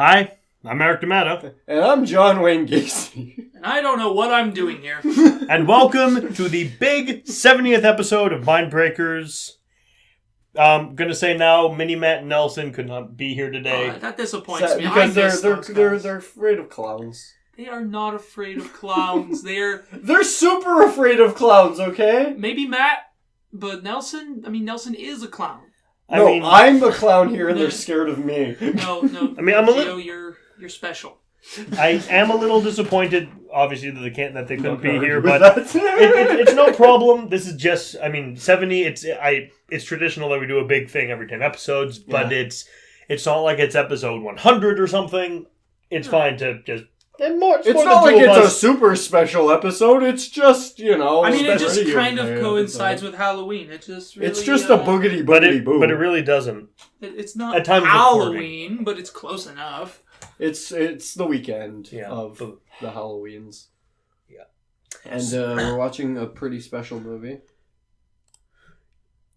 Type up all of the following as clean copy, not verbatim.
Hi, I'm Eric D'Amato. And I'm John Wayne Gacy. And I don't know what I'm doing here. And welcome to the big 70th episode of Mindbreakers. I'm going to say now, Mini Matt and Nelson could not be here today. That disappoints me. Because they're afraid of clowns. They are not afraid of clowns. They're super afraid of clowns, okay? Maybe Matt, but Nelson is a clown. I'm a clown here and they're scared of me. No. I mean, I'm a little... You're special. I am a little disappointed, obviously, that they couldn't be here, but it's it's no problem. This is just, 70. It's traditional that we do a big thing every 10 episodes, but it's not like it's episode 100 or something. It's fine to just. It's not like it's a super special episode. It's just, it just kind of coincides with Halloween. It just really, it's just a boogity boo. But it really doesn't. It's not Halloween, but it's close enough. It's the weekend of the Halloweens. Yeah. And we're watching a pretty special movie.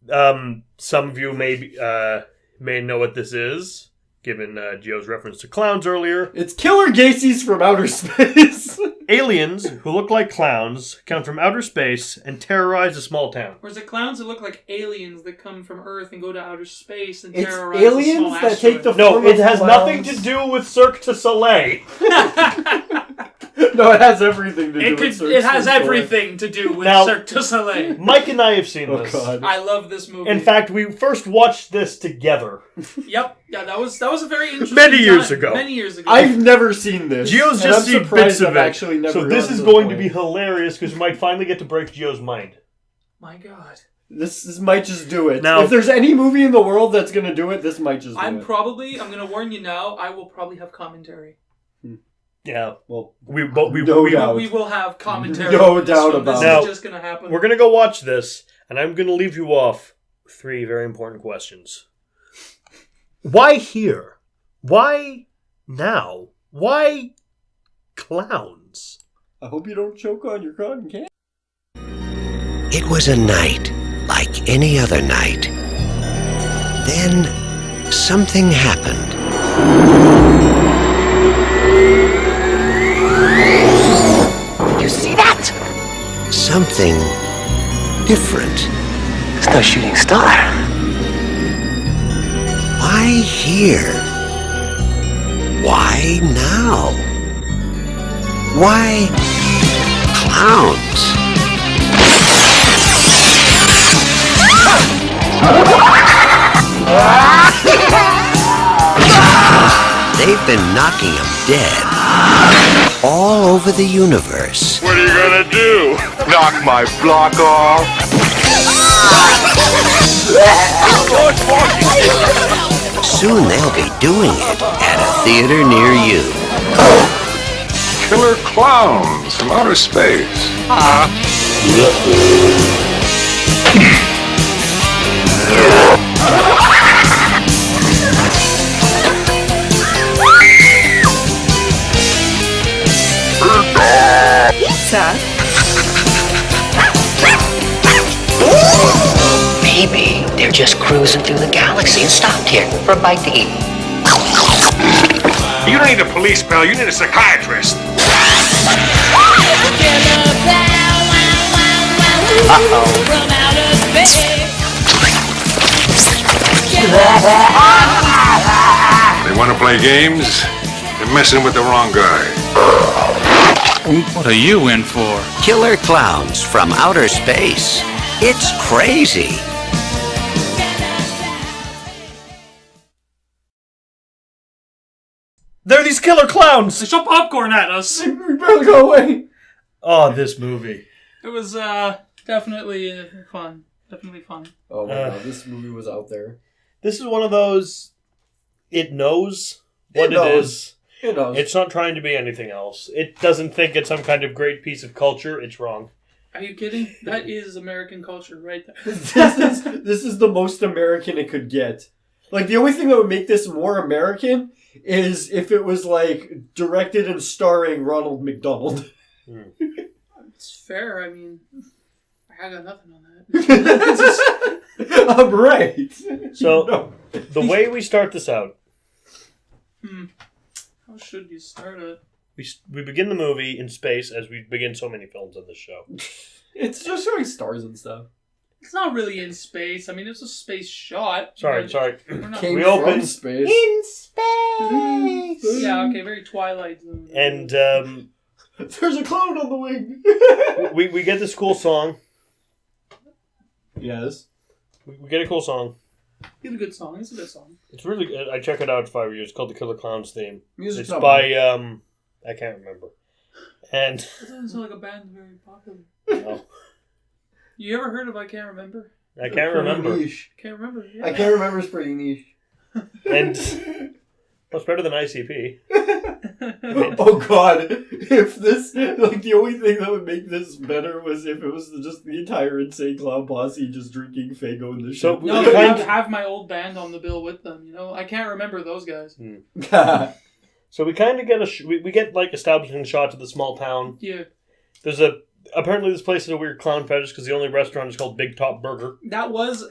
Some of you may know what this is. Given Gio's reference to clowns earlier. It's Killer Gacy's from outer space. Aliens who look like clowns come from outer space and terrorize a small town. Or is it clowns that look like aliens that come from Earth and go to outer space and it's terrorize aliens a small that asteroid? take the No, it has nothing to do with Cirque du Soleil. No, it has everything to do with Cirque du Soleil. It has everything to do with Cirque du Soleil. Mike and I have seen this. God. I love this movie. In fact, we first watched this together. Yep. Yeah, that was a very interesting Many years ago. I've never seen this. Gio's just seen bits of it. So this is going to be hilarious because we might finally get to break Gio's mind. My God. This might just do it. Now, if there's any movie in the world that's going to do it, this might just do it. I'm going to warn you now, I will probably have commentary. Yeah, well, we will have commentary. No doubt about it. This is just going to happen. We're going to go watch this, and I'm going to leave you off 3 very important questions. Why here? Why now? Why clowns? I hope you don't choke on your cotton candy. It was a night like any other night. Then something happened. You see that? Something different. It's no shooting star. Why here? Why now? Why clowns? They've been knocking them dead all over the universe. What are you gonna do? Knock my block off? Soon they'll be doing it at a theater near you. Killer clowns from outer space. Pizza? Maybe they're just cruising through the galaxy and stopped here for a bite to eat. You don't need a police pal, you need a psychiatrist. They want to play games? They're messing with the wrong guy. What are you in for? Killer clowns from outer space. It's crazy. They're these killer clowns! They shot popcorn at us. We better go away. Oh, this movie. It was definitely fun. Definitely fun. Oh my God, this movie was out there. This is one of those... It knows what it is. It knows. It's not trying to be anything else. It doesn't think it's some kind of great piece of culture. It's wrong. Are you kidding? That is American culture right there. This is the most American it could get. Like, the only thing that would make this more American is if it was, like, directed and starring Ronald McDonald. It's fair. I mean, I got nothing on that. I'm right. So, the way we start this out How should you start it? We begin the movie in space, as we begin so many films on this show. It's just showing stars and stuff. It's not really in space. I mean, it's a space shot. Sorry. We're not Came We from open space. in space. Yeah, okay, very Twilight Zone. And There's a clown on the wing. we get this cool song. Yes. We get a cool song. It's a good song. It's a good song. It's really good. I check it out 5 years. It's called the Killer Clowns theme. Music's It's not by bad. I can't remember. And It doesn't sound like a band very popular. no, You ever heard of I Can't Remember? I can't remember. Niche. Can't remember. Yeah. I can't remember. It's pretty niche. And what's better than ICP? Oh God! If this, like, the only thing that would make this better was if it was just the entire Insane Clown Posse just drinking Faygo in the So ship. No, we but kind- have my old band on the bill with them. You know, I can't remember those guys. So we kind of get we get like establishing shots of the small town. Yeah, There's apparently this place is a weird clown fetish because the only restaurant is called Big Top Burger. that was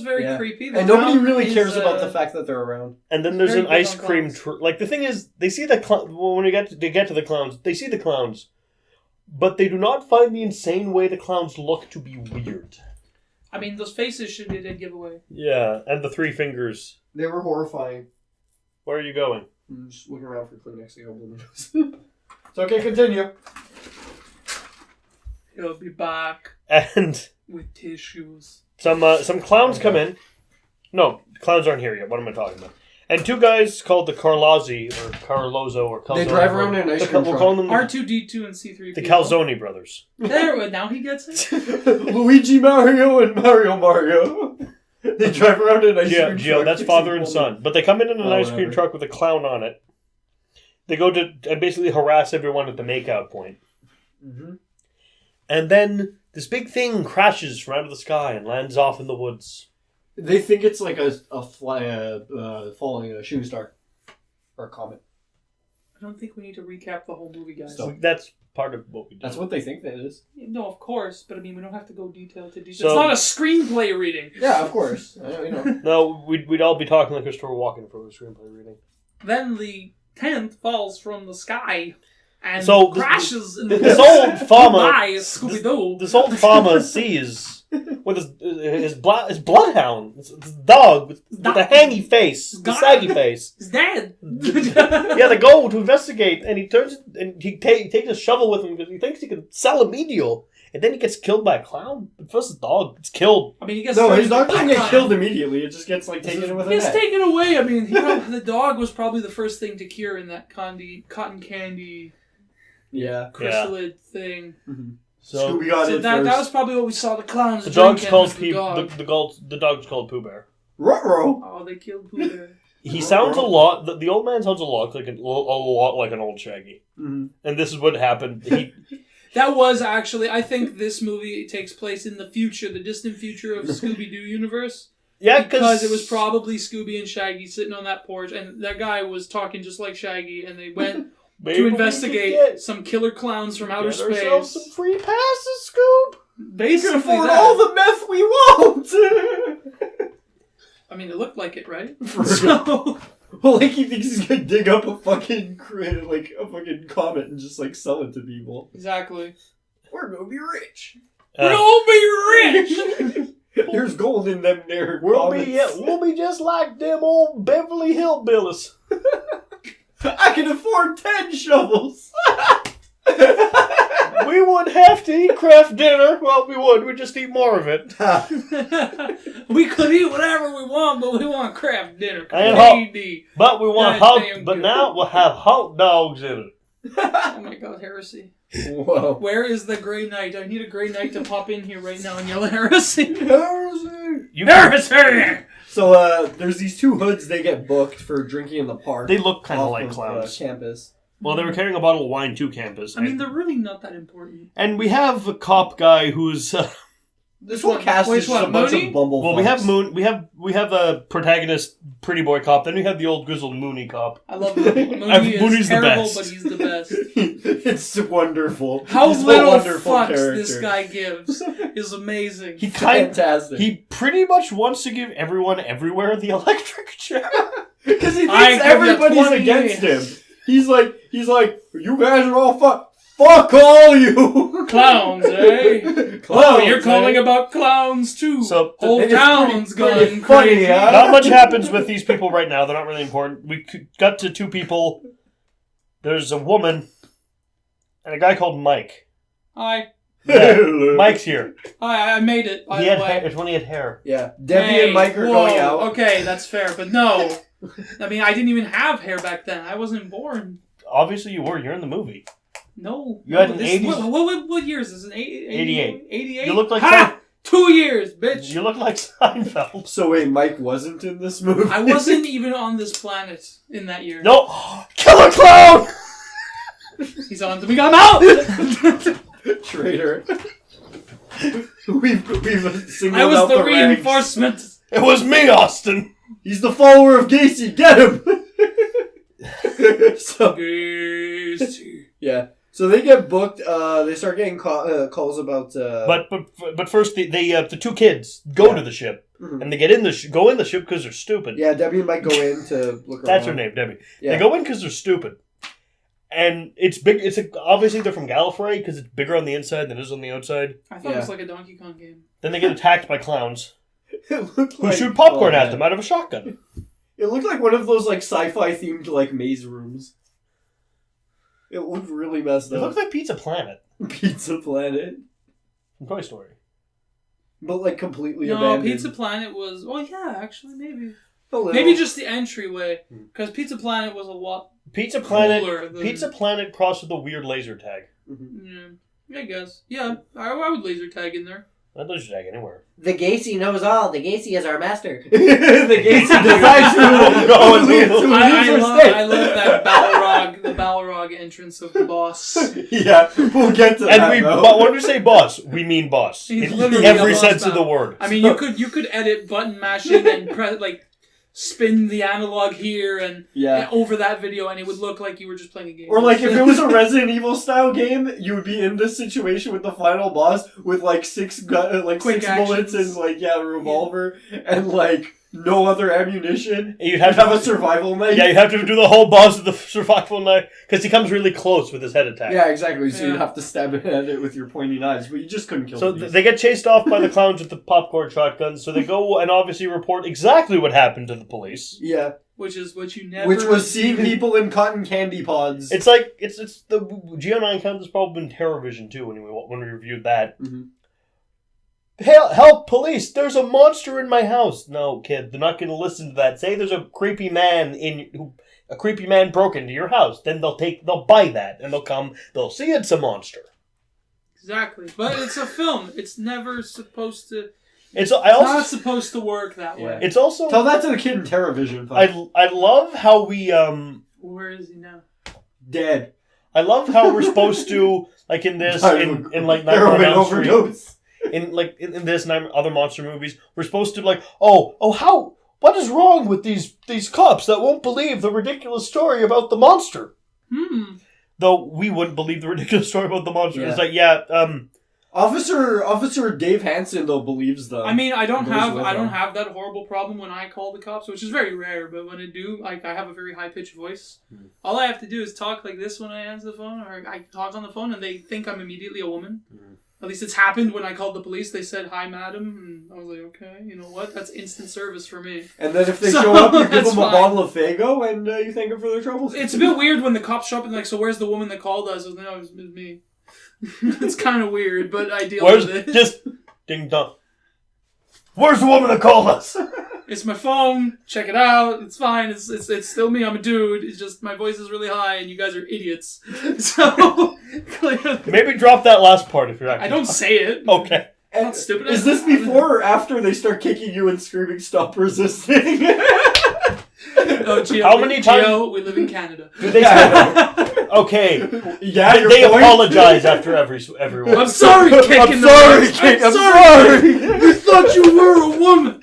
very Yeah. creepy. The And nobody town really is, cares about the fact that they're around. And then there's Very an big ice on cream. clowns. Like the thing is, they see the when they get to the clowns, they see the clowns, but they do not find the insane way the clowns look to be weird. I mean, those faces they did give away. Yeah, and the three fingers. They were horrifying. Where are you going? I'm just looking around for Kleenex to open the nose. It's okay, continue. He'll be back And with tissues. some clowns come in. No, clowns aren't here yet. What am I talking about? And two guys called the Carlozzi or Carlozo or Calzone. They drive around in an ice cream We're truck. calling them R2D2 and C3PO. the Calzone brothers. There, now he gets it. Luigi Mario and Mario. They drive around in an ice cream Gio, truck. that's father and son. But they come in an ice cream whatever. truck with a clown on it. They go to and basically harass everyone at the makeout point. Mm-hmm. And then this big thing crashes from out of the sky and lands off in the woods. They think it's like a falling shooting star or a comet. I don't think we need to recap the whole movie, guys. So- That's part of what we do. That's what they think that is. No, of course, but I mean, we don't have to go detail to detail. So- It's not a screenplay reading. Yeah, of course. I know, you know. No, we'd all be talking like Christopher Walken for a screenplay reading. Then the tent falls from the sky and So crashes in the this woods. old farmer, Goodbye, Scooby-Doo. this old farmer sees with his bloodhound, his dog with the hangy face, the saggy face. He's dead. Yeah, they go to investigate, and he turns and he takes a shovel with him because he thinks he can sell a meteor, and then he gets killed by a clown. But first, his dog gets killed. I mean, he gets No, turned his dog into doesn't a get clown. killed immediately. It just gets like taken in with a He gets net. taken away. I mean, the dog was probably the first thing to cure in that cotton candy Yeah. chrysalid thing. So Scooby got So it that first. was probably what we saw the clowns the dog's drinking called was the dog. the dog's called Pooh Bear. Ruh-roh. Oh, they killed Pooh Bear. He sounds a lot. The old man sounds a lot like an old Shaggy. Mm-hmm. And this is what happened. That was actually, I think this movie takes place in the future, the distant future of the Scooby-Doo universe. Yeah, Because it was probably Scooby and Shaggy sitting on that porch, and that guy was talking just like Shaggy, and they went to investigate some killer clowns from outer Get ourselves some space. free passes, Scoop. We can Basically, afford that. all the meth we want! I mean, it looked like it, right? For So, Well, like he thinks he's gonna dig up a fucking comet and just like sell it to people. exactly. We're gonna be rich. We'll be rich! There's gold in them there. We'll comets. be just like them old Beverly Hillbillies. I can afford 10 shovels. We wouldn't have to eat craft dinner. Well, we would. We'd just eat more of it. We could eat whatever we want, but we want Kraft dinner. And Lady. But we want God damn But good. now we'll have hot dogs in it. Oh my god, heresy. Whoa. Where is the Grey Knight? I need a Grey Knight to pop in here right now and yell heresy. Heresy! So, there's these two hoods they get booked for drinking in the park. They look kind of off like clowns. Campus. Well, they were carrying a bottle of wine to campus. I mean, they're really not that important. and we have a cop guy who's. This whole cast Wait, is just a bunch Mooney? of bumble Well, we fucks. have Moon. We have a protagonist, pretty boy cop. Then we have the old grizzled Mooney cop. I love Mooney. Mooney's Mooney is the terrible, best. but he's the best. It's wonderful. How He's a little wonderful fucks character. this guy gives is amazing. Fantastic. He pretty much wants to give everyone everywhere the electric chair. Because he I thinks give you everybody's 20 against him. He's like, you guys are all fuck all you clowns, eh? clowns. You're calling about clowns too. So whole town's pretty going funny, crazy. huh? not much happens with these people right now. They're not really important. We got to two people. There's a woman and a guy called Mike. Hi. Yeah, Mike's here. Hi, I made it, by He the had way. hair. It's when he had hair. Yeah, Debbie and Mike are going out. Okay, that's fair, but no. I mean, I didn't even have hair back then. I wasn't born. Obviously, you were. You're in the movie. No. You had an this, 80s what year is this? An 88. 88? You look like Ha! 2 years, bitch! You look like Seinfeld. So wait, Mike wasn't in this movie? I wasn't even on this planet in that year. No, killer clown. He's on. We got him out! Traitor. We've singled I was out the the ranks. reinforcement. It was me, Austin. He's the follower of Gacy. Get him. So yeah. So they get booked. They start getting calls about. But first, the two kids go to the ship, and they get in go in the ship because they're stupid. Yeah, Debbie and Mike go in to look around. That's her name, Debbie. Yeah. They go in because they're stupid, and it's big. Obviously they're from Gallifrey because it's bigger on the inside than it is on the outside. I thought it was like a Donkey Kong game. Then they get attacked by clowns who shoot popcorn at them out of a shotgun. It looked like one of those like sci-fi themed like maze rooms. It looked really messed It up. looks like Pizza Planet Pizza Planet, from Toy Story. but like completely No, abandoned. Pizza Planet was. Oh yeah, actually maybe. A little. Maybe just the entryway, because Pizza Planet was a lot. Pizza Planet. Cooler than- Pizza Planet crossed with a weird laser tag. Yeah, I guess. Yeah, I would laser tag in there. Not laser tag anywhere. The Gacy knows all. The Gacy is our master. The Gacy decides who I love that Balrog, the Balrog entrance of the boss. Yeah, we'll get to that. And but when we say boss, we mean boss. He's In literally every a boss sense of battle. the word. I mean, you could edit button mashing and spin the analog here and over that video, and it would look like you were just playing a game. Or like if it was a Resident Evil style game, you would be in this situation with the final boss with like six bullets actions. and a revolver and like no other ammunition. You'd have a survival knife. Yeah, you have to do the whole boss of the survival knife because he comes really close with his head attack. Yeah, exactly. So you'd have to stab it at it with your pointy knives, but you just couldn't kill So the beast. they get chased off by the clowns with the popcorn shotguns. So they go and obviously report exactly what happened to the police. Yeah, which is what you never. which was seeing people in cotton candy pods. It's like it's the Geo9 count has probably been TerrorVision too when we reviewed that. Mm-hmm. Help, police! There's a monster in my house. No, kid, they're not going to listen to that. Say there's a creepy man broke into your house. Then they'll buy that and they'll see it's a monster. Exactly, but it's a film. It's never supposed to. It's not supposed to work that way. It's also tell that to the kid in TerrorVision. I love how we Where is he now? Dead. I love how we're supposed to like in this in like heroin Nightmare on Elm Street. overdose. In this and other monster movies, we're supposed to what is wrong with these cops that won't believe the ridiculous story about the monster? Though we wouldn't believe the ridiculous story about the monster. Yeah. It's like, Officer Dave Hansen though believes them. I mean, I don't have that horrible problem when I call the cops, which is very rare. But when I do, I have a very high pitched voice. All I have to do is talk like this when I answer the phone, or I talk on the phone, and they think I'm immediately a woman. At least it's happened when I called the police. They said, "Hi, madam," and I was like, "Okay, you know what? That's instant service for me." And then if they show up, you give them a bottle of Faygo, and you thank them for their troubles. It's a bit weird when the cops show up and so where's the woman that called us? No, it was me. It's kind of weird, but I deal with it. Just ding dong. Where's the woman that called us? It's my phone. Check it out. It's fine. It's still me. I'm a dude. It's just my voice is really high, and you guys are idiots. So maybe drop that last part if you're actually. I don't say it. Okay. I'm not stupid. Is this before or after they start kicking you and screaming, "Stop resisting"? Oh, Gio, how many times? Gio, we live in Canada. Do they? Okay. Yeah, they apologize after everyone. I'm sorry, Kick. I'm sorry, Kick. I'm sorry. You thought you were a woman.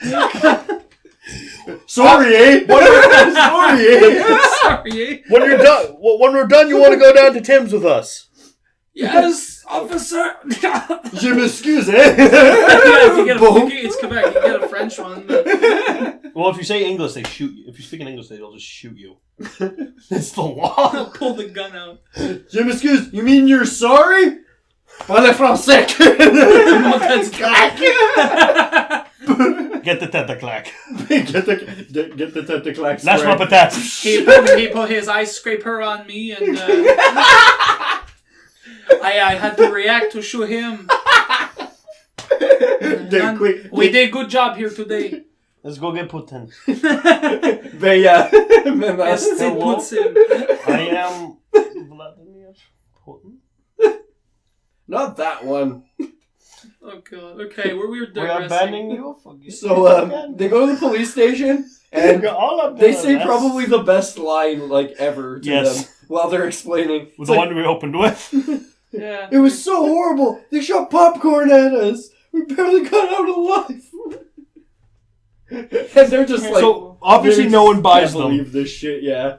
Sorry, eh? Sorry, eh? Sorry, eh? When we're done, you want to go down to Tim's with us? Yes, officer. Je m'excuse, eh? Yeah, if you get it's Quebec. You get a French one. But... Well, if you say English, they shoot you. If you speak in English, they'll just shoot you. It's the law. I'll pull the gun out. Je m'excuse, you mean you're sorry? Parle français. Get the tentaclack. Get the tentaclack. Lâche-moi patate. He put his ice scraper on me, and I had to react to shoot him. Quick. We did a good job here today. Let's go get Putin. Este Putin. I am Vladimir Putin. Not that one. Oh god. Okay, we were We are digressing. banning you. So they go to the police station and they say Yes. probably the best line like ever to Yes. them while they're explaining. The It's like, one we opened with. Yeah. it was so horrible. They shot popcorn at us. We barely got out alive. And they're just like, So obviously they no one buys can't them. believe this shit. Yeah.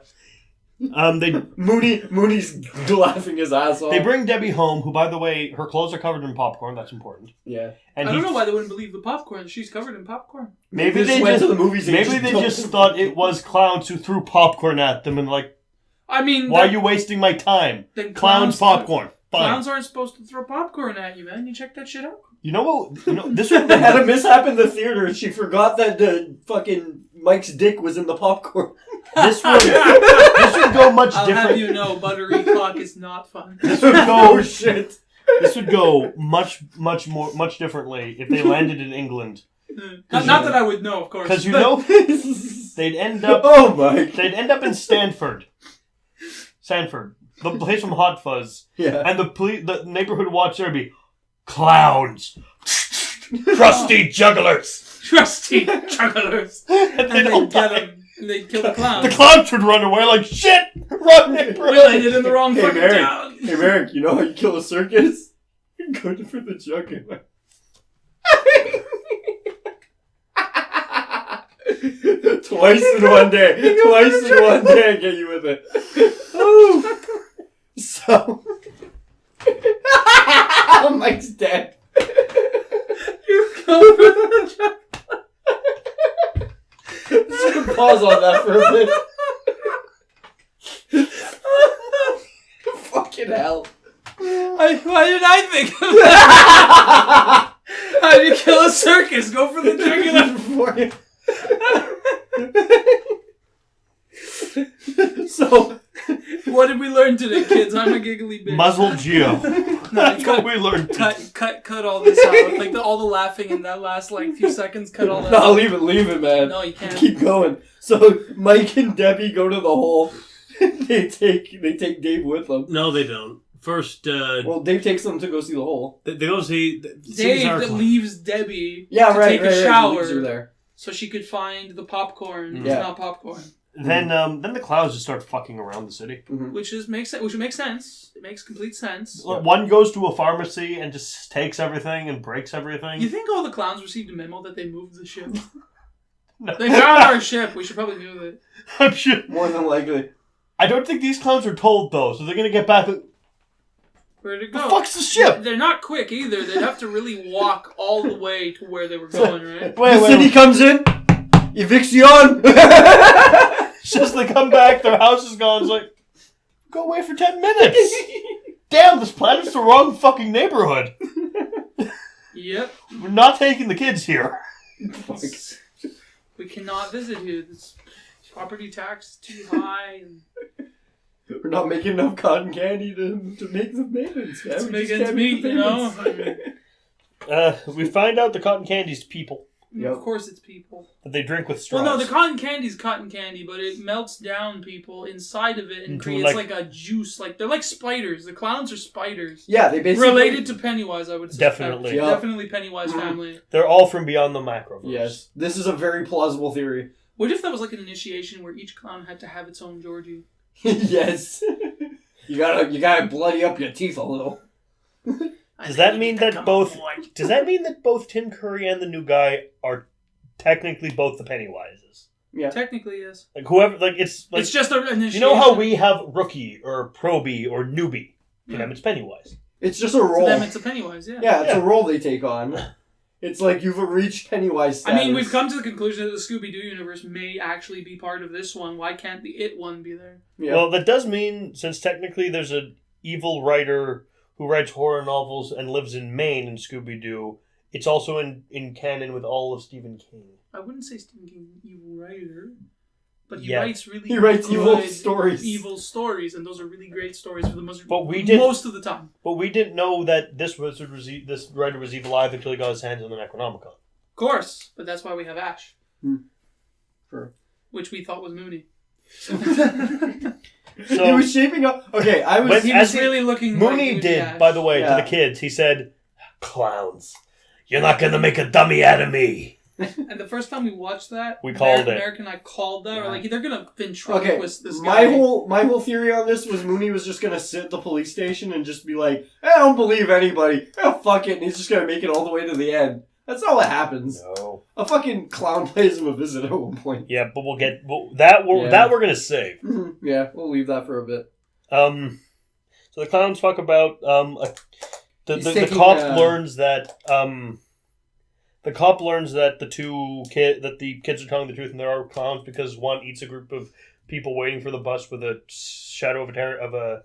They Mooney's laughing his ass off. they bring Debbie home, who by the way her clothes are covered in popcorn. That's important. Yeah. And I don't know why they wouldn't believe the popcorn. She's covered in popcorn. Maybe They they went just to the movies. And maybe they just thought it was clowns who threw popcorn at them and like, I mean, why are you wasting my time? then Clowns popcorn. Fine. Clowns aren't supposed to throw popcorn at you, man. You check that shit out. You know what? You know this would They had a mishap in the theater and she forgot that the fucking Mike's dick was in the popcorn. this would go much I'll different. have you know, buttery clock is not fun. This would Oh go shit. This would go much differently if they landed in England. Not that I would know, of course. Because you but- know they'd end up Oh my. they'd end up in Sanford, the place from Hot Fuzz, Yeah. and the neighborhood watch there would be clowns, crusty jugglers, Trusty jugglers. and And they'd all they'd get die. him. And they'd kill the clown. The clowns would run away like shit. Run, We landed in the wrong Hey, fucking Merrick. town. Hey Merrick, you know how you kill a circus? Go for the jugular. Twice in one day. Twice in one day I get you with it. Oh. So Mike's dead. You go for the jugular. Just gonna pause on that for a bit. Fucking hell. Why did I think of that? How do you kill a circus? Go for the jugular. So, What did we learn today, kids? I'm a giggly bitch. Muzzle Geo. That's what we learned. Cut all this out. Like all the laughing in that last few seconds. Cut all that. no, out. leave it, man. No, you can't. Keep going. So Mike and Debbie go to the hole. they take Dave with them. No, they don't. First, Well, Dave takes them to go see the hole. they go see Dave that leaves Debbie Yeah, to right. take right, a right. shower He leaves her there. so she could find the popcorn. It's Yeah. not popcorn, Then the clowns just start fucking around the city. which makes sense. It makes complete sense. One goes to a pharmacy and just takes everything and breaks everything. You think all the clowns received a memo that they moved the ship? They found our ship. We should probably move it. I'm sure. More than likely. I don't think these clowns are told though, so they're gonna get back. Where'd it The go? fuck's the ship? They're not quick either. They'd have to really walk all the way to where they were going, right? The city comes in. Eviction. Just they come back, their house is gone. It's like, go away for 10 minutes. Damn, this planet's the wrong fucking neighborhood. Yep. We're not taking the kids here. We cannot visit here. This property tax is too high. And We're not making enough cotton candy to make the maintenance. to make ends meet, you know? We find out the cotton candy's people Yep. Of course it's people. that they drink with straws. Well, no, the cotton candy's cotton candy, but it melts down people inside of it and Into, creates like- like a juice. Like they're like spiders. The clowns are spiders. Yeah, they basically Related to Pennywise, I would say. Definitely. Yeah. Definitely Pennywise family. They're all from beyond the macroverse. Yes, this is a very plausible theory. What if that was like an initiation where each clown had to have its own Georgie? Yes, you gotta bloody up your teeth a little. Does that mean that both Tim Curry and the new guy are technically both the Pennywises? Yeah, Technically, yes. Like whoever, like it's like It's just an initiation. you know how we have rookie or probie or newbie. For Yeah. them, it's Pennywise. it's just a To role. them, it's a Pennywise, yeah. Yeah, it's a role they take on. It's like you've reached Pennywise status. I mean, we've come to the conclusion that the Scooby-Doo universe may actually be part of this one. Why can't the It one be there? Yeah. Well, that does mean, since technically there's an evil writer who writes horror novels and lives in Maine in Scooby-Doo, it's also in canon with all of Stephen King. I wouldn't say Stephen King is an evil writer, but he Yeah. writes really He writes evil good stories. evil stories, and those are really great stories for the most of the time. But we didn't know that this writer was evil either until he got his hands on the Necronomicon. Of course, but that's why we have Ash. Sure. Which we thought was Mooney. So he was shaping up. Okay, He was really looking. Mooney like did, Ash. by the way, to the kids. He said, "Clowns, you're not going to make a dummy out of me." And the first time we watched that, we called it. American and I called that. Yeah. Or like they're gonna ventriloquist this my guy. whole theory on this was Mooney was just gonna sit at the police station and just be like, I don't believe anybody. Oh, fuck it, and he's just gonna make it all the way to the end. That's not what happens. No. A fucking clown plays him a visit at one point. Yeah, but that we're gonna save. Yeah, we'll leave that for a bit. So the clowns talk about the cop learns that the kids are telling the truth and there are clowns because one eats a group of people waiting for the bus with a shadow of a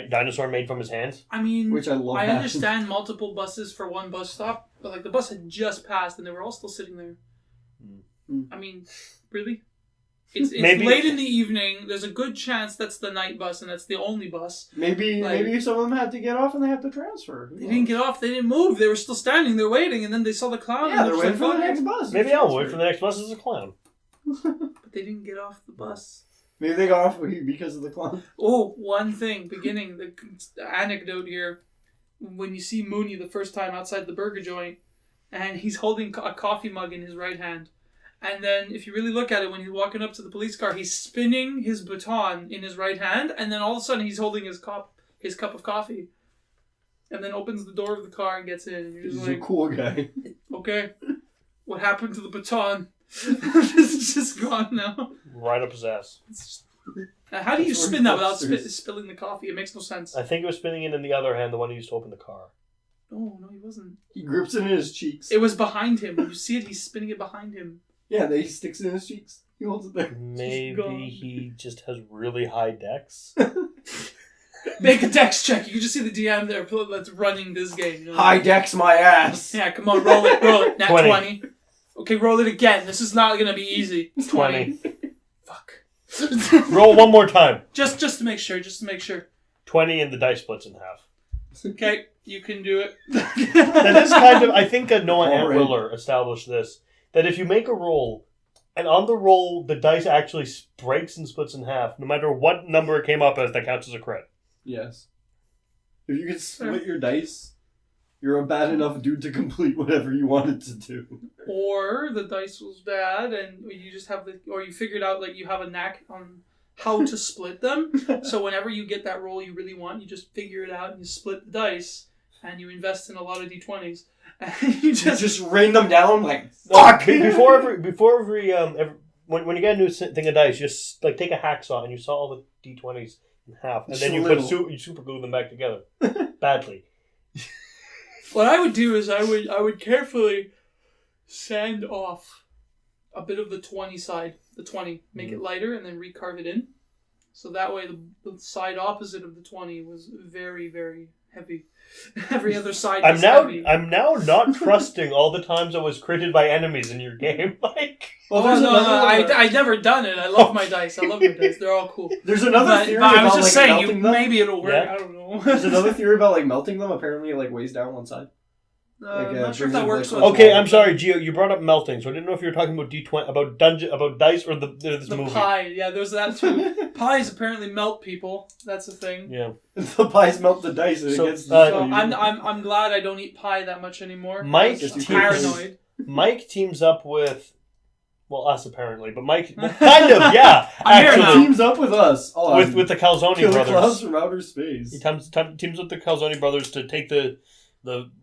dinosaur made from his hands. I mean, which I love. I understand multiple buses for one bus stop, but like the bus had just passed and they were all still sitting there. I mean, really? It's Maybe. Late in the evening. There's a good chance that's the night bus and that's the only bus. Maybe some of them had to get off and they had to transfer. They didn't get off. They didn't move. They were still standing there waiting, and then they saw the clown. Yeah, they're waiting for the next bus. Maybe I'll wait for the next bus as a clown. But they didn't get off the bus. Maybe they got off because of the clown. Oh, one thing. Beginning the anecdote here. When you see Mooney the first time outside the burger joint, and he's holding a coffee mug in his right hand. And then, if you really look at it, when he's walking up to the police car, he's spinning his baton in his right hand, and then all of a sudden he's holding his cup of coffee, and then opens the door of the car and gets in. And you're just He's like, a cool guy. Okay, what happened to the baton? It's just gone now. Right up his ass. How do you spin that without spilling the coffee? It makes no sense. I think it was spinning it in the other hand, the one he used to open the car. Oh, no, he wasn't. He grips it in his cheeks. It was behind him. When you see it, he's spinning it behind him. Yeah, then he sticks it in his cheeks. He holds it there. Maybe he just has really high dex. Make a dex check. You can just see the DM there that's running this game. You know? High dex my ass. Yeah, come on, roll it. Nat 20. Okay, roll it again. This is not going to be easy. 20. Fuck. Roll one more time. Just to make sure. 20 and the dice splits in half. Okay, you can do it. That is kind of, I think Noah Antwiller established this. That if you make a roll, and on the roll the dice actually breaks and splits in half, no matter what number it came up as, that counts as a crit. Yes. If you can split your dice, you're a bad enough dude to complete whatever you wanted to do. Or the dice was bad, and you just have or you figured out like you have a knack on how to split them. So whenever you get that roll you really want, you just figure it out and you split the dice, and you invest in a lot of d20s. And you just rain them down like fuck. Before every when you get a new thing of dice, just like take a hacksaw and you saw all the d20s in half, and then you super glue them back together badly. What I would do is I would carefully sand off a bit of the 20 side, make it lighter, and then recarve it in. So that way the side opposite of the 20 was very, very heavy. Every other side was heavy. I'm now not trusting all the times I was critted by enemies in your game, Mike. Well, I've never done it. I love my dice. They're all cool. There's another theory but about I was just saying, melting them. Maybe it'll work. Yeah. I don't know. There's another theory about like melting them. Apparently, it like weighs down one side. I'm not sure if that works. Okay, I'm sorry, Gio. You brought up melting, so I didn't know if you were talking about D20, about dice, or this movie. The pie, yeah, there's that too. Pies apparently melt people. That's a thing. Yeah, the pies melt the dice, and it gets. So I'm glad I don't eat pie that much anymore. Mike, I'm paranoid. Mike teams up with, well, us apparently, but Mike, kind of, yeah, actually teams up with us with the Calzone Killer brothers. Clowns from outer space. He teams with the Calzone brothers to take the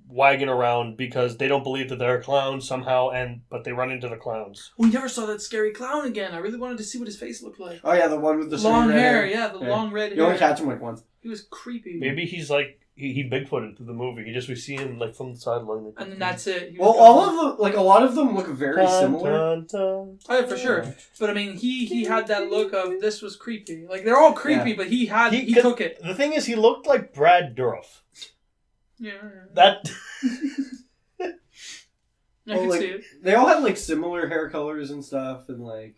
wagon around because they don't believe that they're clowns somehow, but they run into the clowns. We never saw that scary clown again. I really wanted to see what his face looked like. Oh yeah, the one with the long red hair. Yeah, the long red hair. You only catch him like once. He was creepy. Maybe he's like he Bigfooted through the movie. He just we see him like from the sideline. And then that's it. Well, all of them, like a lot of them, look very similar. Oh, yeah, for sure. But I mean, he had that look of this was creepy. Like they're all creepy, but he took it. The thing is, he looked like Brad Dourif. Yeah. That. I can like, see it. They all had like similar hair colors and stuff, and like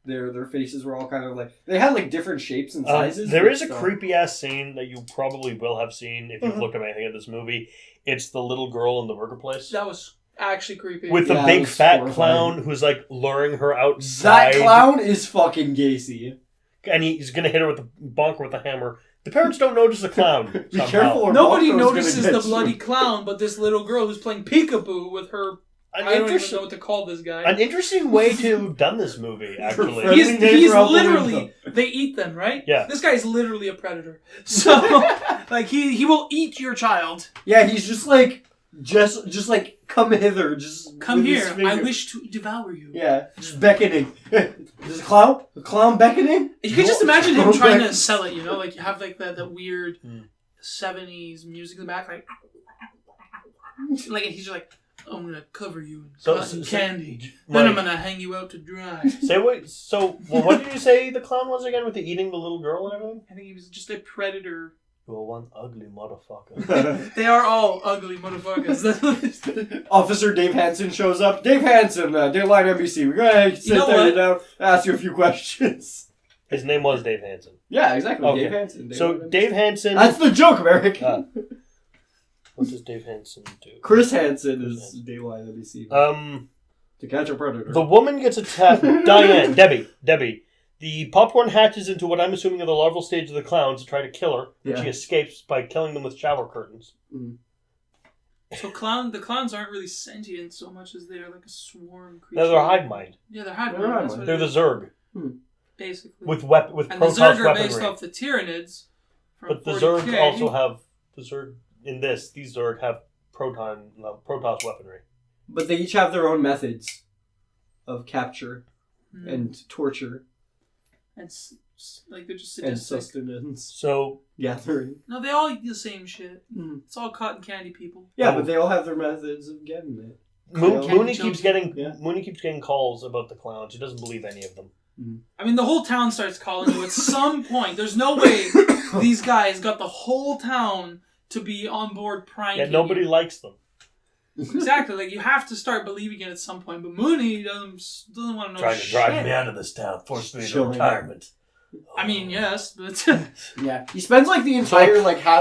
their faces were all kind of like they had like different shapes and sizes. There is a creepy ass scene that you probably will have seen if you've looked at anything at this movie. It's the little girl in the burger place. That was actually creepy. With the big fat clown who's like luring her outside. That clown is fucking Gacy. And he's gonna hit her with the bonker with a hammer. The parents don't notice the clown. Be careful. Or Nobody Bonko's notices gonna the get bloody you. clean, but this little girl who's playing peekaboo with her. I don't even know what to call this guy. An interesting way to have done this movie, actually. He's literally, they eat them, right? Yeah. This guy is literally a predator. So, like, he will eat your child. Yeah, he's just like like come hither, just come with his here. finger. I wish to devour you. Yeah, just beckoning. There's a clown? A clown beckoning? You can just imagine him trying to sell it, you know? Like, you have, like, that weird 70s music in the back, like, and he's just like, I'm gonna cover you in cotton candy. Then I'm gonna hang you out to dry. What did you say the clown was again with the eating the little girl and everything? I think he was just a predator. You're one ugly motherfucker. They are all ugly motherfuckers. Officer Dave Hansen shows up. Dave Hansen, Dayline NBC. We're gonna sit there down, ask you a few questions. His name was Dave Hansen. Yeah, exactly. Okay. Dave Hansen. Dave Hansen. That's the joke, Merrick. What does Dave Hansen do? Chris Hansen is Dayline NBC. To catch a predator. The woman gets attacked. Debbie. The popcorn hatches into what I'm assuming are the larval stage of the clowns to try to kill her. Yeah. She escapes by killing them with shower curtains. Mm. So the clowns aren't really sentient so much as they're like a swarm creature. No, they're hive mind. Yeah, they're hive mind. They're the Zerg. Basically. With and Protoss the Zerg are weaponry. based off the Tyranids. But the Zerg also have these Zerg have Protoss weaponry. But they each have their own methods of capture and torture. And like they're just sadistic. And sustenance. So gathering. No, they all eat the same shit. It's all cotton candy people. Yeah, but they all have their methods of getting it. Mooney keeps getting calls about the clowns. He doesn't believe any of them. I mean, the whole town starts calling you at some point. There's no way these guys got the whole town to be on board pranking. Yeah, nobody likes them. Exactly. Like, you have to start believing it at some point. But Mooney doesn't want to know Trying to drive me out of this town, force me into retirement. I mean, yes, but yeah, he spends like the entire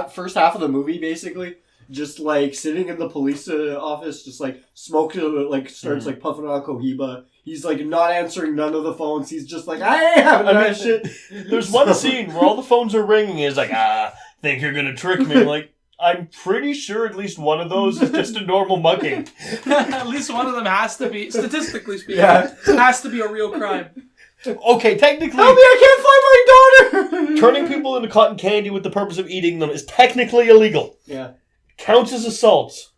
first half of the movie basically just like sitting in the police office, just like smoking, like starts like puffing on Cohiba. He's like not answering none of the phones. He's just like, I ain't having that shit. There's one scene where all the phones are ringing. He's like, think you're gonna trick me? like, I'm pretty sure at least one of those is just a normal mugging. At least one of them has to be, statistically speaking, has to be a real crime. Okay, technically... Help me, I can't find my daughter! Turning people into cotton candy with the purpose of eating them is technically illegal. Yeah. Counts as assault.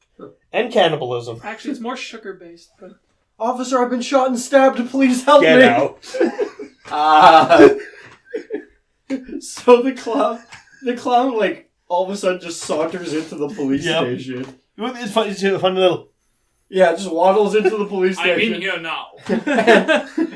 And cannibalism. Actually, it's more sugar-based. But... Officer, I've been shot and stabbed. Please help me. Get out. So the clown, like, all of a sudden just saunters into the police station. It's funny, it's a funny little... Yeah, just waddles into the police station. I'm in here now.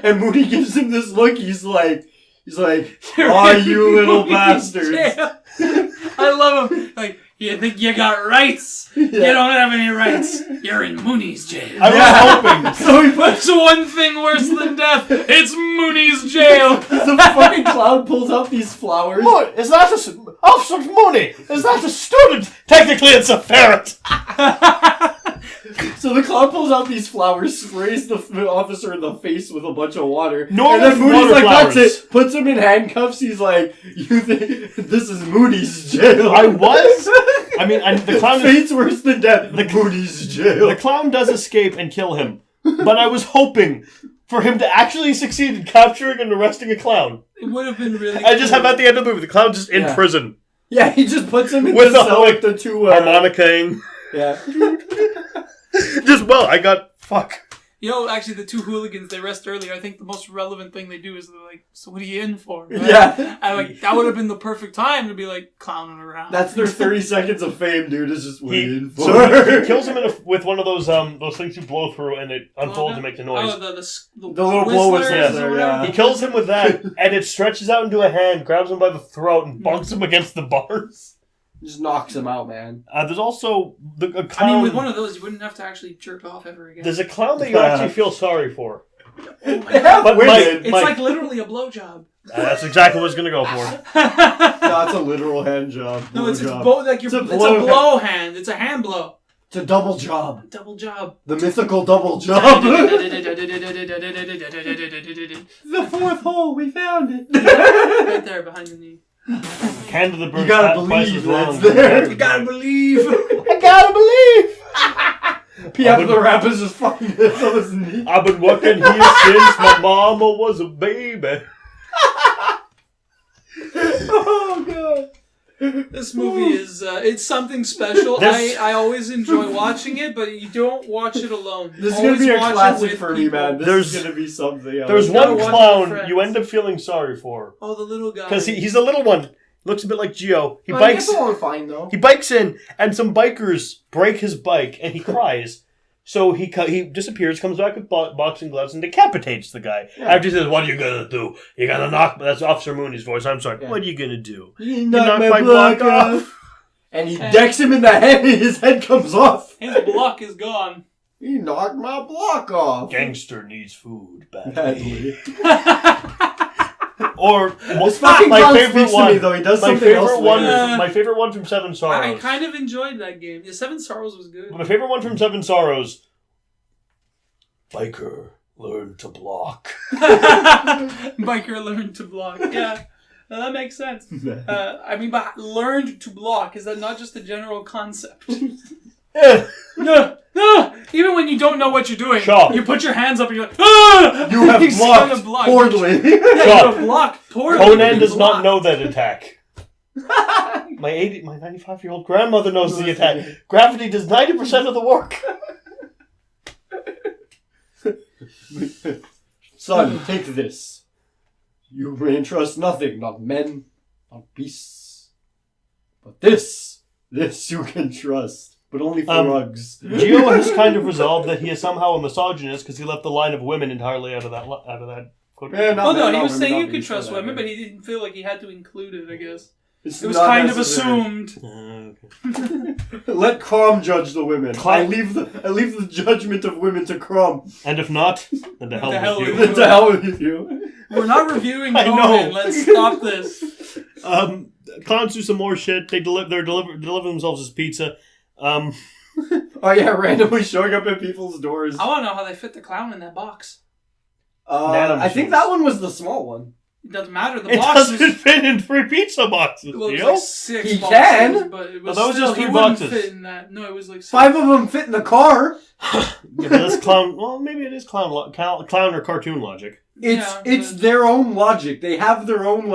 and Mooney gives him this look. He's like, you little bastard. I love him. Like, you think you got rights? Yeah. You don't have any rights. You're in Mooney's jail. I was hoping. So he puts one thing worse than death. It's Mooney's jail. The fucking clown pulls out these flowers. What? Is that Officer Mooney? Is that a student? Technically, it's a ferret. So the clown pulls out these flowers, sprays the officer in the face with a bunch of water. Normal and then Mooney's like, flowers. that's it. Puts him in handcuffs. He's like, you think this is Mooney's jail? The clown... Fate's worse than death. Mooney's jail. The clown does escape and kill him. But I was hoping for him to actually succeed in capturing and arresting a clown. It would have been really I just have at the end of the movie, the clown just in prison. Yeah, he just puts him in with the cell with the two... harmonicaing. Yeah. Fuck. You know, actually, the two hooligans, they rest earlier. I think the most relevant thing they do is they're like, so what are you in for? Right? Yeah. And like, that would have been the perfect time to be like clowning around. That's their 30 seconds of fame, dude. Is just what are you in for? So he kills him with one of those things you blow through and it unfolds and makes a noise. Oh, the little blow whistlers whistler, or yeah. whatever. He kills him with that, and it stretches out into a hand, grabs him by the throat, and bonks him against the bars. Just knocks him out, man. There's also a clown. I mean, with one of those, you wouldn't have to actually jerk off ever again. There's a clown that you actually feel sorry for. They have But women. It's like literally a blowjob. That's exactly what I was going to go for. No, it's a literal hand job. No, it's job. both like it's a blow hand. It's a hand blow. It's a double job. Double job. The mythical double job. The fourth hole, we found it. Right there behind the knee. Hand of the bird. You gotta believe that's there. You gotta believe. I gotta believe. P.F. the rap is just fucking this on his knee. I've been working here since my mama was a baby. Oh, God. This movie is it's something special. I always enjoy watching it, but you don't watch it alone. This is going to be a classic for me, man. This There's- is going to be something else. There's gotta one watch it with clown friends. you end up feeling sorry for. Oh, the little guy. Because he's a little one. Looks a bit like Gio. He I bikes. guess along fine, though. He bikes in, and some bikers break his bike, and he cries. So he disappears, comes back with boxing gloves, and decapitates the guy. Yeah. After he says, "What are you gonna do? You gonna knock?" That's Officer Mooney's voice. I'm sorry. Yeah. What are you gonna do? You knock my block off. And he decks him in the head, and his head comes off. His block is gone. He knocked my block off. Gangster needs food badly. Badly. Or This fucking my clown favorite speaks to one. me, though. He does My something else favorite one. later. My favorite one from Seven Sorrows. I kind of enjoyed that game. Yeah, Seven Sorrows was good. My favorite one from Seven Sorrows. Biker learned to block. Biker learned to block. Yeah, no, that makes sense. I mean, but learned to block, is that not just a general concept? Yeah. No. Even when you don't know what you're doing, Sure. you put your hands up and you're like, ah! You have He's blocked gonna block. poorly. Yeah, you have blocked poorly. Conan does Block. not know that attack. My 95-year-old grandmother knows the attack. Gravity does 90% of the work. Son, take this. You may entrust nothing, not men, not beasts. But this you can trust, but only for rugs. Gio has kind of resolved that he is somehow a misogynist because he left the line of women entirely out of that quotation. Yeah, not Oh no, men, he not was women, saying not you could beasts, trust whatever. women, but he didn't feel like he had to include it, I guess. It's It was not kind necessary. of assumed. Okay. Let Crom judge the women. Crom- I leave the judgment of women to Crom. And if not, then the hell The hell with with you. you. The hell with you. We're not reviewing I Conan. know. Let's stop this. Clowns do some more shit. They deliver themselves as pizza. Oh yeah, randomly showing up at people's doors. I want to know how they fit the clown in that box. I think that one was the small one. It doesn't matter. The It box doesn't was, fit in 3 pizza boxes. well, it was Gio? like 6 He boxes, can. but it was Well, that was still, just he 3 wouldn't boxes. fit in that. No, it was like 6. 5 of them fit in the car. Yeah, but that's clown. Well, maybe it is clown or cartoon logic. It's their own logic. They have their own